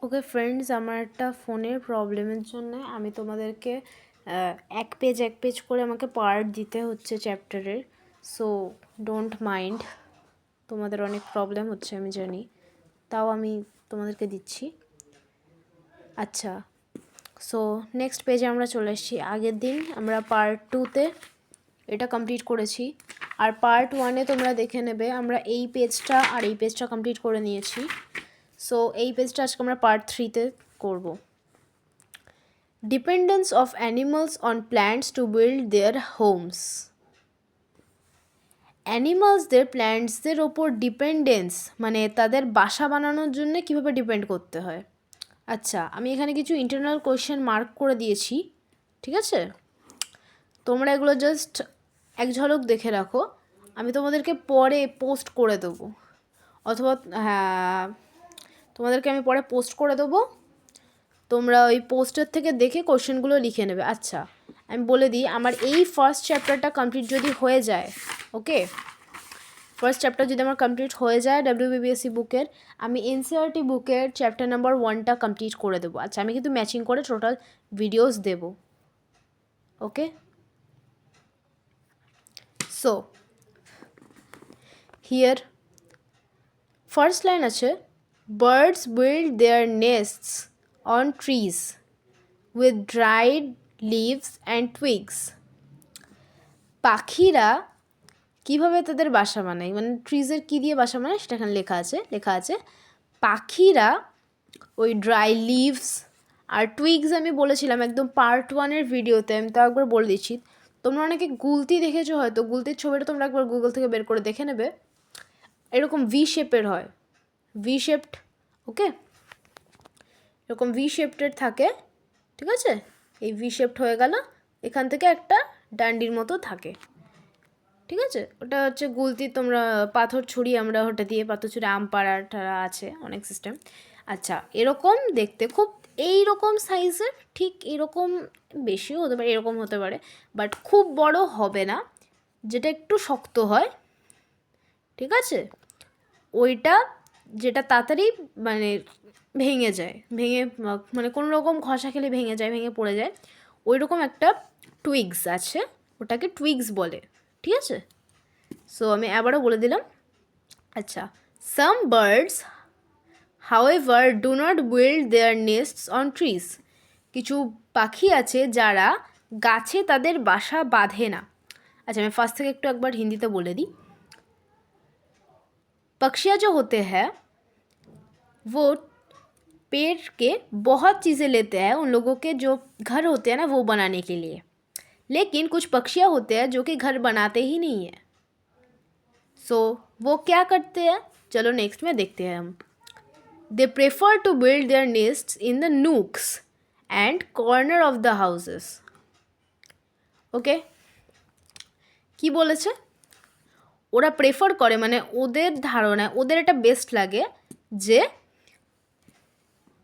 Okay friends, আমার একটা ফোনের প্রবলেমের জন্য আমি তোমাদেরকে এক পেজ করে আমাকে পার্ট দিতে হচ্ছে চ্যাপ্টারের। সো ডোন্ট মাইন্ড, তোমাদের অনেক প্রবলেম হচ্ছে আমি জানি, তাও আমি তোমাদেরকে দিচ্ছি। আচ্ছা, সো নেক্সট পেজে আমরা চলে এসেছি। আগের দিন আমরা পার্ট 2তে এটা কমপ্লিট করেছি, আর পার্ট 1-এ তোমরা দেখে নেবে আমরা এই পেজটা আর এই পেজটা কমপ্লিট করে নিয়েছি। সো এই পেজটা আজকে আমরা পার্ট 3-তে করব। Dependence of animals on plants to build their homes. অ্যানিমালসদের প্ল্যান্টসদের ওপর ডিপেন্ডেন্স মানে তাদের বাসা বানানোর জন্য কীভাবে ডিপেন্ড করতে হয়। আচ্ছা, আমি এখানে কিছু ইন্টারনাল কোয়েশ্চেন মার্ক করে দিয়েছি, ঠিক আছে? তোমরা এগুলো জাস্ট এক ঝলক দেখে রাখো, আমি তোমাদেরকে পরে পোস্ট করে দেবো, অথবা হ্যাঁ তোমাদেরকে আমি পরে পোস্ট করে দেবো, তোমরা ওই পোস্টার থেকে দেখে কোশ্চেনগুলো লিখে নেবে। আচ্ছা, আমি বলে দিই, আমার এই ফার্স্ট চ্যাপ্টারটা কমপ্লিট যদি হয়ে যায়, ওকে, ফার্স্ট চ্যাপ্টার যদি আমার কমপ্লিট হয়ে যায় WBBSC বুকের, আমি NCERT বুকের চ্যাপ্টার নাম্বার 1টা কমপ্লিট করে দেবো। আচ্ছা, আমি কিন্তু ম্যাচিং করে টোটাল ভিডিওস দেবো, ওকে? সো হিয়ার ফার্স্ট লাইন আছে, birds build there নেস্টস on trees with dried leaves and twigs. পাখিরা কীভাবে তাদের বাসা বানায়, মানে ট্রিজের কী দিয়ে বাসা বানায় সেটা এখানে লেখা আছে পাখিরা ওই ড্রাই লিভস আর টুইগস। আমি বলেছিলাম একদম পার্ট 1-এর ভিডিওতে, আমি তো একবার বলে দিচ্ছি। তোমরা অনেকে গুলতি দেখেছো হয়তো, গুলতির ছবিটা তোমরা একবার গুগল থেকে বের করে দেখে নেবে। এরকম ভি শেপের হয়, ভি শেপড, ওকে, এরকম ভি শেপটের থাকে, ঠিক আছে? এই ভি শেপড হয়ে গেল, এখান থেকে একটা ডান্ডির মতো থাকে, ঠিক আছে? ওটা হচ্ছে গুলতি। তোমরা পাথর ছুরি, আমরা ওটা দিয়ে পাথর ছুরি, আম পাড়া টাড়া আছে অনেক সিস্টেম। আচ্ছা, এরকম দেখতে খুব এই রকম সাইজের, ঠিক এরকম, বেশিও হতে পারে, এরকম হতে পারে, বাট খুব বড় হবে না, যেটা একটু শক্ত হয়, ঠিক আছে? ওইটা যেটা তাড়াতাড়ি মানে ভেঙে যায়, মানে কোনো রকম ঘষা খেলে ভেঙে যায়, ভেঙে পড়ে যায়, ওই রকম একটা টুইগস আছে, ওটাকে টুইগস বলে, ঠিক আছে? সো আমি আবারও বলে দিলাম। আচ্ছা, সাম birds however do not build there নেস্টস on trees. কিছু পাখি আছে যারা গাছে তাদের বাসা বাঁধে না। अच्छा मैं फास्ट থেকে একটু একবার হিন্দিতে बोले दी। पक्षियाँ जो होते हैं वो पेड़ के बहुत चीज़ें लेते हैं उन लोगों के जो घर होते हैं ना वो बनाने के लिए, लेकिन कुछ पक्षियाँ होते हैं जो कि घर बनाते ही नहीं है। सो वो क्या करते हैं, चलो नेक्स्ट में देखते हैं हम। They prefer to build their nests in the nooks and corner of the houses। Okay, কি বলেছে, ওরা প্রেফার করে মানে ওদের ধারণায়, ওদের এটা বেস্ট লাগে যে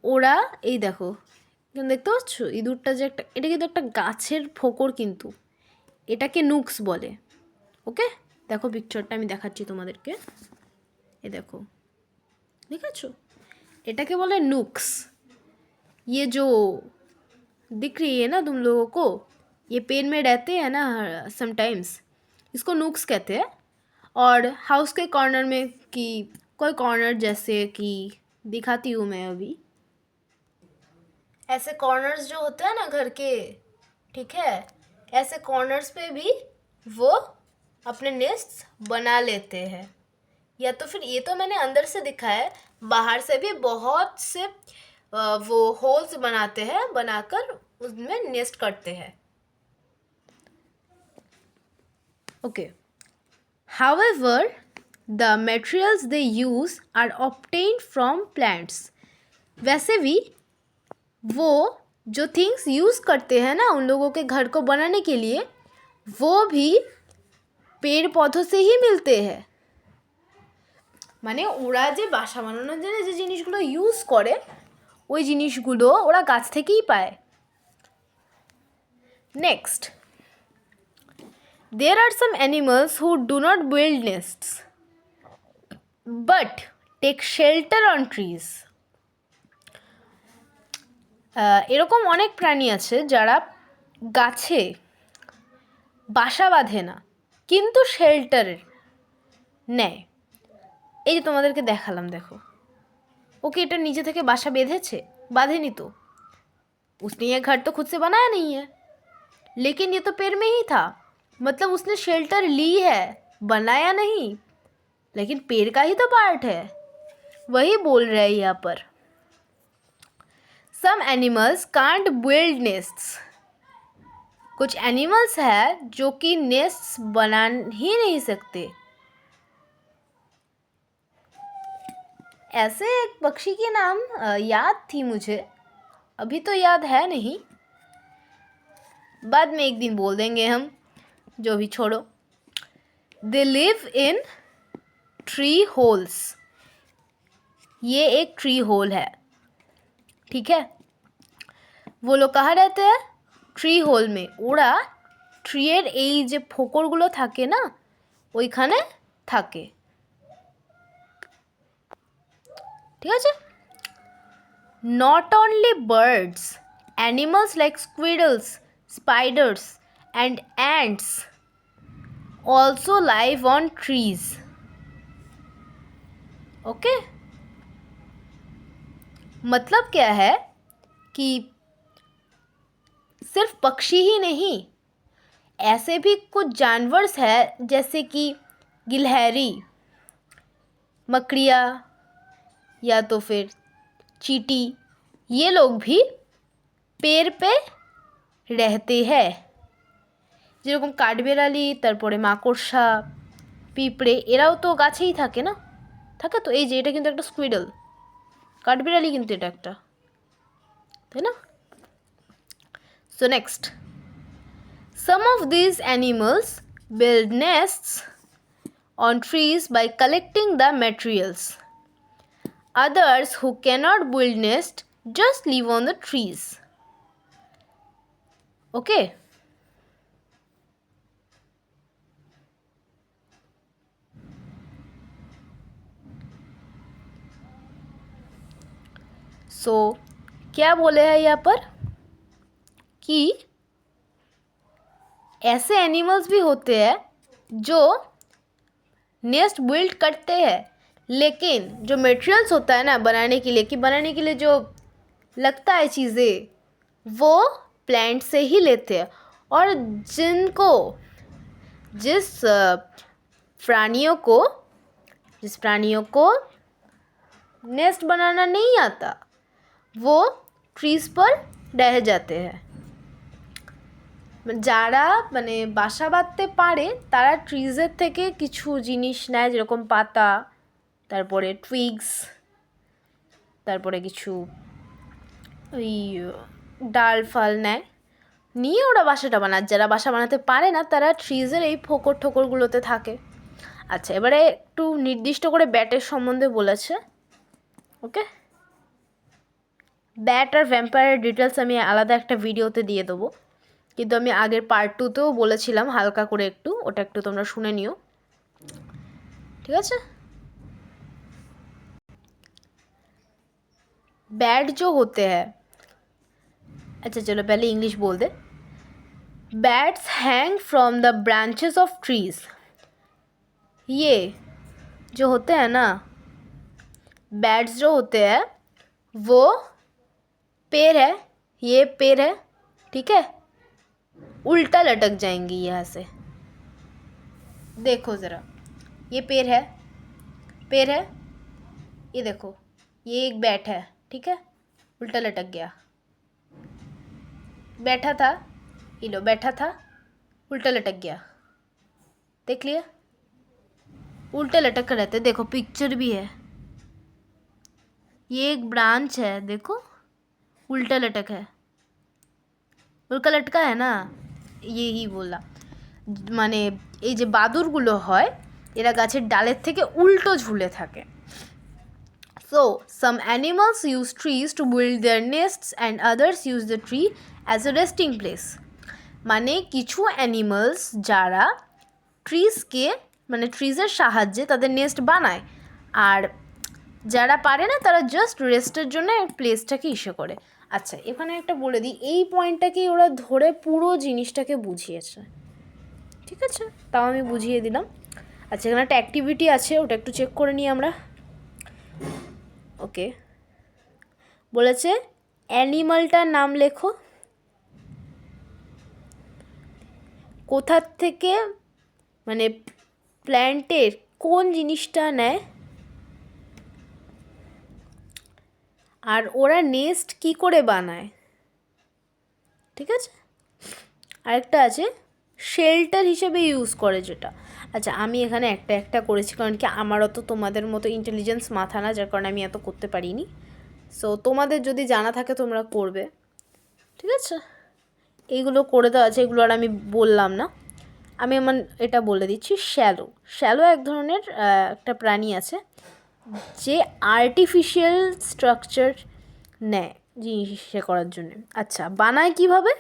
ওরা, এই দেখো দেখতে পাচ্ছ ইঁদুরটা যে একটা, এটা কিন্তু একটা গাছের ফোকর, কিন্তু এটাকে নুকস বলে। ওকে, দেখো পিকচারটা আমি দেখাচ্ছি তোমাদেরকে, এ দেখো, দেখাচ্ছো, এটাকে বলে নুকস। ये जो दिख रही है ना तुम लोगों को, ये पेड़ में रहते हैं ना समटाइम्स, इसको नुक्स कहते हैं। और हाउस के कॉर्नर में कि कोई कॉर्नर जैसे कि दिखाती हूँ मैं अभी, ऐसे कॉर्नर्स जो होते हैं ना घर के, ठीक है, ऐसे कॉर्नर्स पे भी वो अपने नेस्ट बना लेते हैं। या तो फिर ये तो मैंने अंदर से दिखा है, बाहर से भी बहुत से वो होल्स बनाते हैं, बनाकर उसमें नेस्ट करते हैं। Okay, however the materials they use are obtained from plants। वैसे भी वो जो थिंग्स यूज़ करते हैं ना उन लोगों के घर को बनाने के लिए, वो भी पेड़ पौधों से ही मिलते हैं। মানে ওরা যে বাসা বানানোর জন্য যে জিনিসগুলো ইউজ করে ওই জিনিসগুলো ওরা গাছ থেকেই পায়। Next, there are some animals who do not build nests but take shelter on trees। এরকম অনেক প্রাণী আছে যারা গাছে বাসা বাঁধে না কিন্তু শেল্টার নেয়। এই যে তোমাদেরকে দেখালাম, দেখো ওকে এটা নিজে থেকে बासा बेঁধেছে? बांधेनी तो, उसने ये घर तो खुद से बनाया नहीं है, लेकिन ये तो पेड़ में ही था, मतलब उसने शेल्टर ली है, बनाया नहीं, लेकिन पेड़ का ही तो पार्ट है। वही बोल रहे हैं यहाँ पर। Some animals can't build nests, कुछ एनिमल्स है जो कि नेस्ट्स बना ही नहीं सकते। ऐसे एक पक्षी के नाम याद थी मुझे, अभी तो याद है नहीं, बाद में एक दिन बोल देंगे हम, जो भी छोड़ो। They live in tree holes, ये एक ट्री होल है, ठीक है। वो लोग कहाँ रहते हैं? ट्री होल में। ওরা ট্রিয়ের এই যে ফোকরগুলো থাকে না, ওইখানে থাকে, ঠিক আছে। Not only birds, animals like squirrels, spiders and ants also live on trees. Okay? मतलब क्या है कि सिर्फ पक्षी ही नहीं, ऐसे भी कुछ जानवर्स हैं जैसे कि गिलहरी, मकड़िया या तो फिर चींटी, ये लोग भी पेड़ पे रहते हैं। যেরকম কাঠবেড়ালি, তারপরে মাকড়সা, পিঁপড়ে, এরাও তো গাছেই থাকে না, থাকে তো। এই যে এটা কিন্তু একটা স্কুইডল, কাঠবেড়ালি কিন্তু এটা একটা, তাই না? So next, some of these animals build nests on trees by collecting the materials. Others who cannot build nests just live on the trees. Okay? So क्या बोले हैं यहाँ पर कि ऐसे एनिमल्स भी होते हैं जो नेस्ट बिल्ड करते हैं, लेकिन जो मटेरियल्स होता है ना बनाने के लिए, कि बनाने के लिए जो लगता है चीज़ें, वो प्लांट से ही लेते हैं। और जिस प्राणियों को नेस्ट बनाना नहीं आता, वो ट्रीज पर रह जाते हैं। যারা মানে বাসা বাঁধতে পারে তারা ট্রিজের থেকে কিছু জিনিস নেয়, যেরকম পাতা, তারপরে টুইগস, তারপরে কিছু ওই ডাল ফাল নেয়, নিয়ে ওরা বাসাটা বানায়। যারা বাসা বানাতে পারে না তারা ট্রিজের এই ফোকর ঠোকরগুলোতে থাকে। আচ্ছা, এবারে একটু নির্দিষ্ট করে ব্যাটের সম্বন্ধে বলেছে। ওকে, ব্যাট আর ভ্যাম্পায়ারের ডিটেলস আমি আলাদা একটা ভিডিওতে দিয়ে দেবো, কিন্তু আমি আগের পার্ট 2তেও বলেছিলাম হালকা করে, একটু ওটা একটু তোমরা শুনে নিও, ঠিক আছে। बैट जो होते हैं, अच्छा चलो पहले इंग्लिश बोल दे। Bats hang from the branches of trees, ये जो होते हैं ना, बैट्स जो होते हैं वो पेड़ है, ये पेड़ है, ठीक है, उल्टा लटक जाएंगी यहाँ से। देखो ज़रा, ये पेड़ है, ये देखो, ये एक बैट है, ठीक है, उल्टा लटक गया। बैठा था, ये लो बैठा था, उल्टा लटक गया, देख लिया, उल्टे लटक कर रहते। देखो पिक्चर भी है, ये एक ब्रांच है, देखो उल्टा लटक है, उल्टा लटका है ना, यही बोला। মানে এই যে বাদুড়গুলো হয় এরা গাছের ডালের থেকে উল্টো ঝুলে থাকে। So some animals use trees to build their nests and others use the tree as a resting place. মানে কিছু অ্যানিমালস যারা ট্রিজকে মানে ট্রিজের সাহায্যে তাদের নেস্ট বানায়, আর যারা পারে না তারা জাস্ট রেস্টের জন্য প্লেসটাকে ইস্যু করে। আচ্ছা, এখানে একটা বলে দিই, এই পয়েন্টটাকেই ওরা ধরে পুরো জিনিসটাকে বুঝিয়েছে, ঠিক আছে? তাও আমি বুঝিয়ে দিলাম। আচ্ছা, এখানে একটা অ্যাক্টিভিটি আছে, ওটা একটু চেক করে নিই আমরা। ওকে, বলেছে অ্যানিমালটার নাম লেখো, কোথার থেকে মানে প্ল্যান্টের কোন জিনিসটা নেয়, আর ওরা নেস্ট কি করে বানায়, ঠিক আছে? আরেকটা আছে শেল্টার হিসেবে ইউজ করে যেটা। আচ্ছা, আমি এখানে একটা একটা করেছি, কারণ কি আমার অত তোমাদের মতো ইন্টেলিজেন্স মাথা না, যার কারণে আমি এত করতে পারিনি। সো তোমাদের যদি জানা থাকে তোমরা করবে, ঠিক আছে? এইগুলো করে দেওয়া আছে, এগুলো আর আমি বললাম না। আমি আমার এটা বলে দিচ্ছি, শ্যালো। শ্যালো এক ধরনের একটা প্রাণী আছে যে আর্টিফিশিয়াল স্ট্রাকচার নেয় জিনিস করার জন্য। আচ্ছা, বানায় কিভাবে?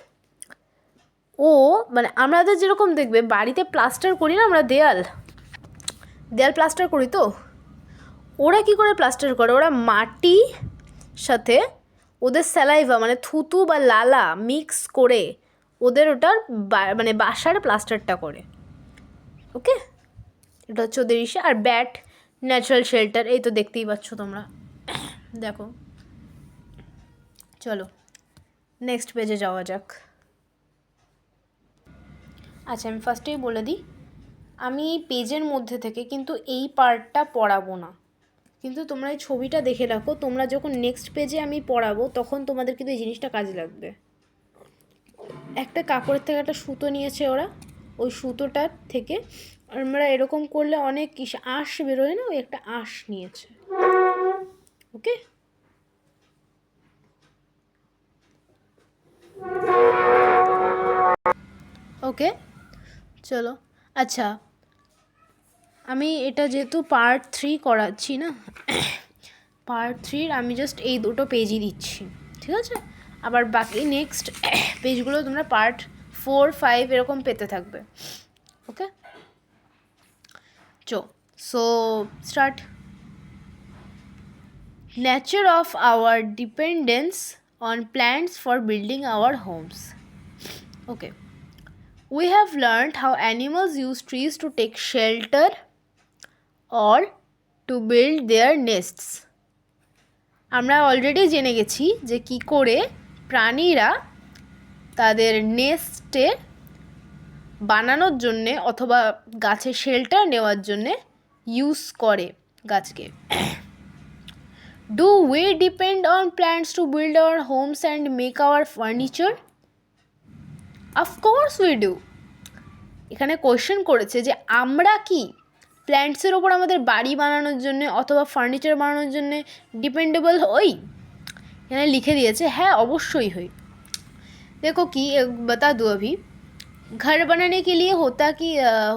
ও মানে আমাদের যেরকম দেখবে বাড়িতে প্লাস্টার করি না আমরা, দেয়াল প্লাস্টার করি, তো ওরা কি করে প্লাস্টার করে? ওরা মাটি সাথে ওদের স্যালাইভা মানে থুতু বা লালা মিক্স করে ওদের ওটার মানে বাসার প্লাস্টারটা করে। ওকে, এটা হচ্ছে ওদের ইসে। আর ব্যাট ন্যাচারাল শেল্টার, এই তো দেখতেই পাচ্ছ তোমরা, দেখো। চলো নেক্সট পেজে যাওয়া যাক। আচ্ছা, আমি ফার্স্টেই বলে দিই, আমি এই পেজের মধ্যে থেকে কিন্তু এই পার্টটা পড়াবো না, কিন্তু তোমরা এই ছবিটা দেখে রাখো, তোমরা যখন নেক্সট পেজে আমি পড়াবো তখন তোমাদের কিন্তু এই জিনিসটা কাজে লাগবে। একটা কাপড়ের থেকে একটা সুতো নিয়েছে ওরা, ওই সুতোটার থেকে আমরা এরকম করলে অনেক আঁশ বেরোয় না, ওই একটা আঁশ নিয়েছে। ওকে, ওকে, চলো। আচ্ছা, আমি এটা যেহেতু পার্ট 3 করাচ্ছি না, পার্ট 3 আমি জাস্ট এই দুটো পেজই দিচ্ছি, ঠিক আছে? আবার বাকি নেক্সট পেজগুলো তোমরা পার্ট 4, 5 এরকম পেতে থাকবে। ওকে, so start. Nature of our dependence on plants for building our homes. Okay, we have learned how animals use trees to take shelter or to build their nests. আমরা অলরেডি জেনে গেছি যে কি করে প্রাণীরা তাদের নেস্টে বানানোর জন্যে অথবা গাছের শেল্টার নেওয়ার জন্যে ইউজ করে গাছকে। Do we depend on plants to build our homes and make our furniture? Of course we do. এখানে কোয়েশ্চেন করেছে যে আমরা কি প্ল্যান্টসের ওপর আমাদের বাড়ি বানানোর জন্য অথবা ফার্নিচার বানানোর জন্য ডিপেন্ডেবল হই? এখানে লিখে দিয়েছে হ্যাঁ, অবশ্যই হই। देखो कि बता दूँ अभी, घर बनाने के लिए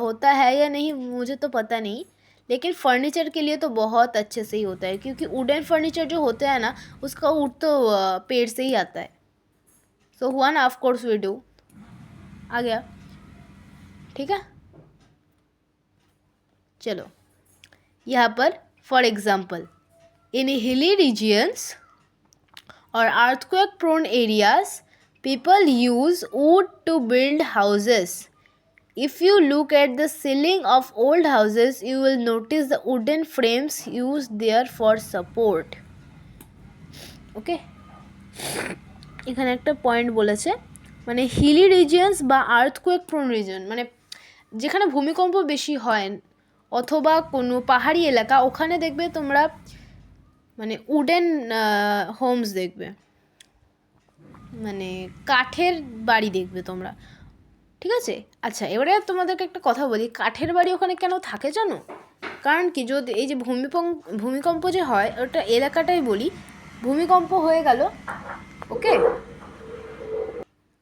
होता है या नहीं मुझे तो पता नहीं, लेकिन फर्नीचर के लिए तो बहुत अच्छे से ही होता है, क्योंकि वुडन फर्नीचर जो होता है ना उसका वुड तो पेड़ से ही आता है। सो हुआ ना, ऑफ कोर्स वी डू, आ गया, ठीक है? चलो यहाँ पर फॉर एग्जाम्पल, इन हिली regions or earthquake prone areas, people use wood to build houses. If you look at the ceiling of old houses, you will notice the wooden frames used there for support. Okay, এখানে একটা point বলেছে, মানে Hili regions বা earthquake prone reason, মানে যেখানে ভূমিকম্প বেশি হয় অথবা কোনো পাহাড়ি এলাকা, ওখানে দেখবে তোমরা মানে উডেন হোমস দেখবে, মানে কাঠের বাড়ি দেখবে তোমরা, ঠিক আছে? আচ্ছা, এবারে তোমাদেরকে একটা কথা বলি, কাঠের বাড়ি ওখানে কেন থাকে জানো? কারণ কি, যদি এই যে ভূমিকম্প যে হয়, ওটা এলাকাটাই বলি, ভূমিকম্প হয়ে গেল, ওকে,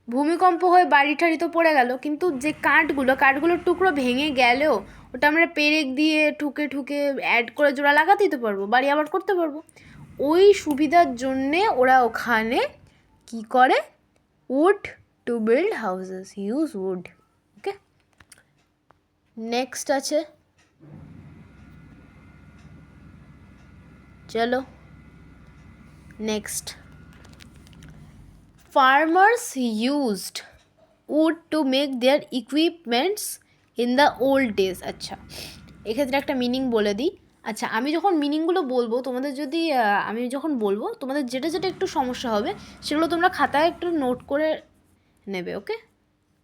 ভূমিকম্প হয়ে বাড়ি ঠাড়ি তো পড়ে গেল, কিন্তু যে কাঠগুলোর টুকরো ভেঙে গেলেও ওটা আমরা পেরেক দিয়ে ঠুকে অ্যাড করে জোড়া লাগাতেই তো পারবো, বাড়ি আবার করতে পারবো। ওই সুবিধার জন্যে ওরা ওখানে কি করে, wood to build houses, use wood. Okay, next আছে চলো next, farmers used wood to make their equipments in the old days. আচ্ছা, এক্ষেত্রে একটা মিনিং বলে দিই। আচ্ছা, আমি যখন মিনিংগুলো বলবো তোমাদের, যদি আমি যখন বলবো তোমাদের যেটা যেটা একটু সমস্যা হবে সেগুলো তোমরা খাতায় একটু নোট করে নেবে, ওকে?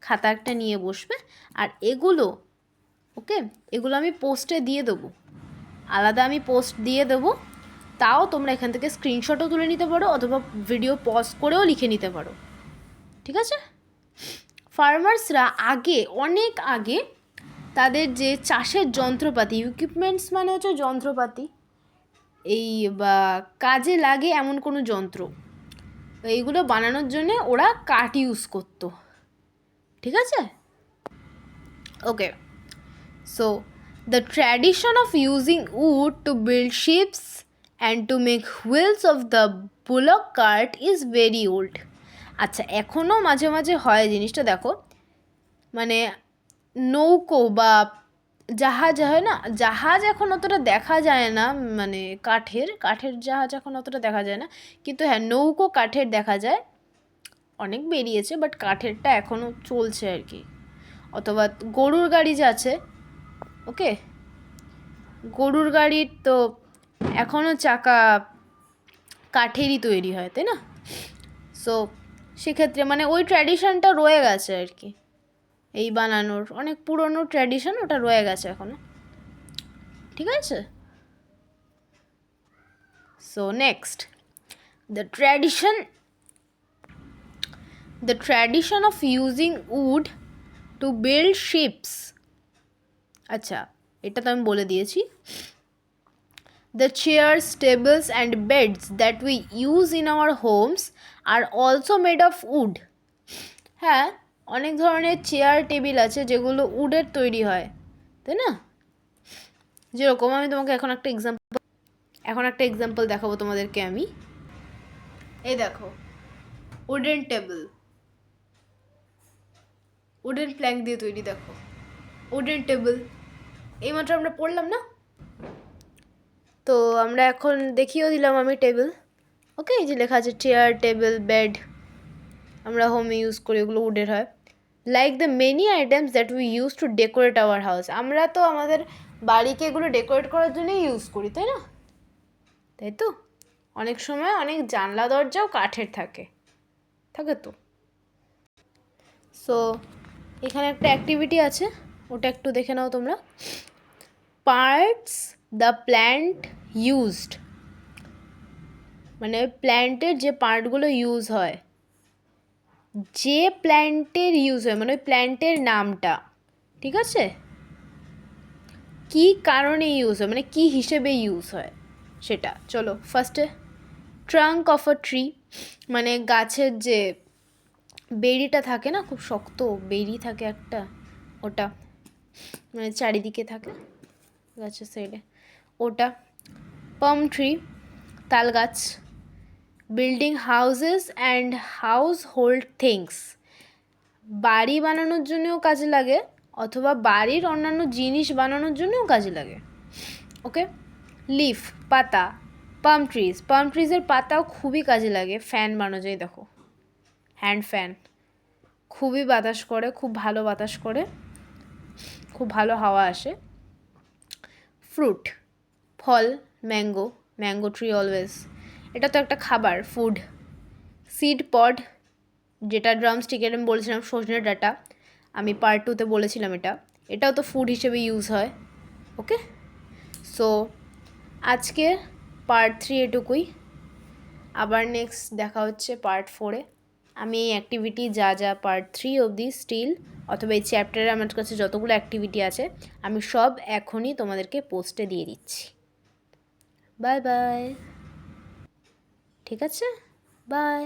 খাতা একটা নিয়ে বসবে, আর এগুলো ওকে, এগুলো আমি পোস্টে দিয়ে দেবো, আলাদা আমি পোস্ট দিয়ে দেবো। তাও তোমরা এখান থেকে স্ক্রিনশটও তুলে নিতে পারো, অথবা ভিডিও পজ করেও লিখে নিতে পারো, ঠিক আছে? ফার্মার্সরা আগে, অনেক আগে, তাদের যে চাষের যন্ত্রপাতি, ইকুইপমেন্টস মানে হচ্ছে যন্ত্রপাতি, এই বা কাজে লাগে এমন কোনো যন্ত্র, এইগুলো বানানোর জন্যে ওরা কাঠ ইউজ করতো, ঠিক আছে? Okay, so the tradition of using wood to build ships and to make wheels of the bullock cart is very old. আচ্ছা, এখনও মাঝে মাঝে হয় জিনিসটা, দেখো, মানে নৌকো বা জাহাজ হয় না, জাহাজ এখন অতটা দেখা যায় না, মানে কাঠের জাহাজ এখন অতটা দেখা যায় না, কিন্তু হ্যাঁ, নৌকো কাঠের দেখা যায়, অনেক বেরিয়েছে, বাট কাঠেরটা এখনও চলছে আর কি। অথবা গরুর গাড়ি যে আছে, ওকে, গরুর গাড়ির তো এখনও চাকা কাঠেরই তৈরি হয়, তাই না? সো সেক্ষেত্রে মানে ওই ট্র্যাডিশনটা রয়ে গেছে আর কি, এই বানানোর অনেক পুরনো ট্র্যাডিশন, ওটা রয়ে গেছে এখনও, ঠিক আছে? So next, the tradition of using wood to build ships. আচ্ছা, এটা তো আমি বলে দিয়েছি। The chairs, tables and beds that we use in our homes are also made of wood. হ্যাঁ, অনেক ধরনের চেয়ার টেবিল আছে যেগুলো উডের তৈরি হয়, তাই না? যেরকম আমি তোমাকে এখন একটা এক্সাম্পল দেখাবো তোমাদেরকে আমি। এই দেখো, উডেন টেবিল, উডেন প্ল্যাঙ্ক দিয়ে তৈরি, দেখো উডেন টেবিল, এইমাত্র আমরা পড়লাম না? তো আমরা এখন দেখিয়েও দিলাম আমি টেবিল, ওকে? এই যে লেখা আছে চেয়ার, টেবিল, বেড, আমরা হোমে ইউজ করি, ওগুলো উডের হয়। Like the many items that we use to decorate our house, আমরা তো আমাদের বাড়িকে এগুলো ডেকোরেট করার জন্যই ইউজ করি, তাই না? তাই তো, অনেক সময় অনেক জানলা দরজাও কাঠের থাকে তো। সো এখানে একটা অ্যাক্টিভিটি আছে, ওটা একটু দেখে নাও তোমরা। পার্টস দ্য প্ল্যান্ট ইউজড, মানে প্ল্যান্টের যে পার্টগুলো ইউজ হয়, যে প্ল্যান্টের ইউজ হয়, মানে ওই প্ল্যান্টের নামটা, ঠিক আছে? কী কারণে ইউজ হয়, মানে কী হিসেবে ইউজ হয় সেটা। চলো ফার্স্টে, ট্রাঙ্ক অফ আ ট্রি, মানে গাছের যে বেরিটা থাকে না, খুব শক্ত বেরি থাকে একটা, ওটা মানে চারিদিকে থাকে গাছের সাইডে, ওটা। পাম ট্রি, তাল গাছ। Building houses and house hold things, বাড়ি বানানোর জন্যও কাজে লাগে, অথবা বাড়ির অন্যান্য জিনিস বানানোর জন্যও কাজে লাগে, ওকে? লিফ, পাতা, পাম ট্রিজের পাতাও খুবই কাজে লাগে, ফ্যান বানানো যায়, দেখো হ্যান্ড ফ্যান, খুবই বাতাস করে, খুব ভালো বাতাস করে, খুব ভালো হাওয়া আসে। ফ্রুট, ফল, ম্যাঙ্গো ট্রি অলওয়েজ, এটা তো একটা খাবার, ফুড। সিড পড, যেটা ড্রামস্টিকের আমি বলেছিলাম, সজনে ডাঁটা, আমি পার্ট 2-তে বলেছিলাম, এটাও তো ফুড হিসেবে ইউজ হয়, ওকে? সো আজকে পার্ট 3 এটুকুই, আবার নেক্সট দেখা হচ্ছে পার্ট 4-এ। আমি এই অ্যাক্টিভিটি যা পার্ট 3 অবধি স্টিল, অথবা এই চ্যাপ্টারে আমার কাছে যতগুলো অ্যাক্টিভিটি আছে, আমি সব এখনই তোমাদেরকে পোস্টে দিয়ে দিচ্ছি। বাই বাই, ঠিক আছে, বাই।